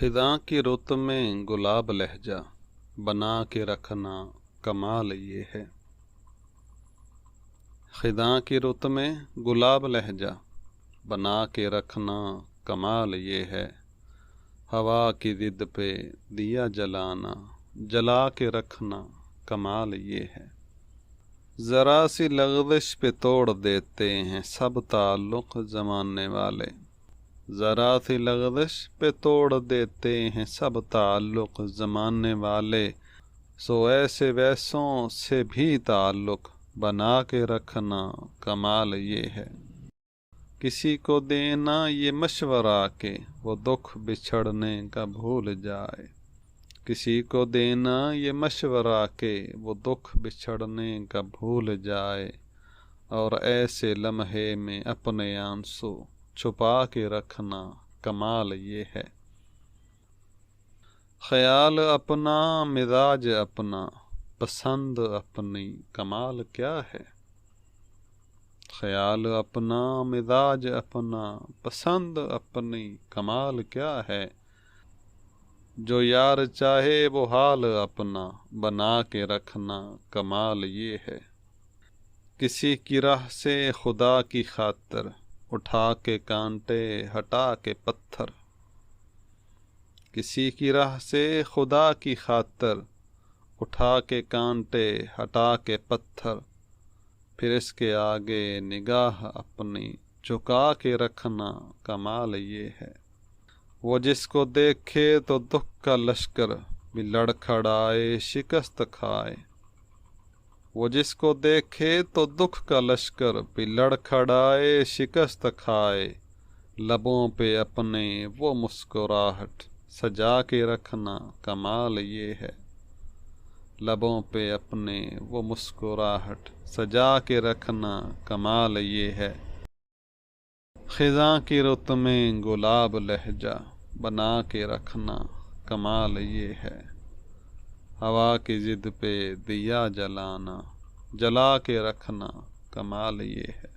خزاں کی رت میں گلاب لہجہ بنا کے رکھنا کمال یہ ہے۔ خزاں کی رت میں گلاب لہجہ بنا کے رکھنا کمال یہ ہے۔ ہوا کی ضد پہ دیا جلانا جلا کے رکھنا کمال یہ ہے۔ ذرا سی لغزش پہ توڑ دیتے ہیں سب تعلق زمانے والے، ذرا سی لغزش پہ توڑ دیتے ہیں سب تعلق زمانے والے، سو ایسے ویسوں سے بھی تعلق بنا کے رکھنا کمال یہ ہے۔ کسی کو دینا یہ مشورہ کہ وہ دکھ بچھڑنے کا بھول جائے، کسی کو دینا یہ مشورہ کہ وہ دکھ بچھڑنے کا بھول جائے، اور ایسے لمحے میں اپنے آنسو چھپا کے رکھنا کمال یہ ہے۔ خیال اپنا مزاج اپنا پسند اپنی کمال کیا ہے۔ خیال اپنا مزاج اپنا پسند اپنی کمال کیا ہے، جو یار چاہے وہ حال اپنا بنا کے رکھنا کمال یہ ہے۔ کسی کی راہ سے خدا کی خاطر اٹھا کے کانٹے ہٹا کے پتھر، کسی کی راہ سے خدا کی خاطر اٹھا کے کانٹے ہٹا کے پتھر، پھر اس کے آگے نگاہ اپنی جھکا کے رکھنا کمال یہ ہے۔ وہ جس کو دیکھے تو دکھ کا لشکر بھی لڑکھڑائے شکست کھائے، وہ جس کو دیکھے تو دکھ کا لشکر بھی لڑکھڑائے شکست کھائے، لبوں پہ اپنے وہ مسکراہٹ سجا کے رکھنا کمال یہ ہے۔ لبوں پہ اپنے وہ مسکراہٹ سجا کے رکھنا کمال یہ ہے۔ خزاں کی رت میں گلاب لہجہ بنا کے رکھنا کمال یہ ہے۔ ہوا کی ضد پہ دیا جلانا جلا کے رکھنا کمال یہ ہے۔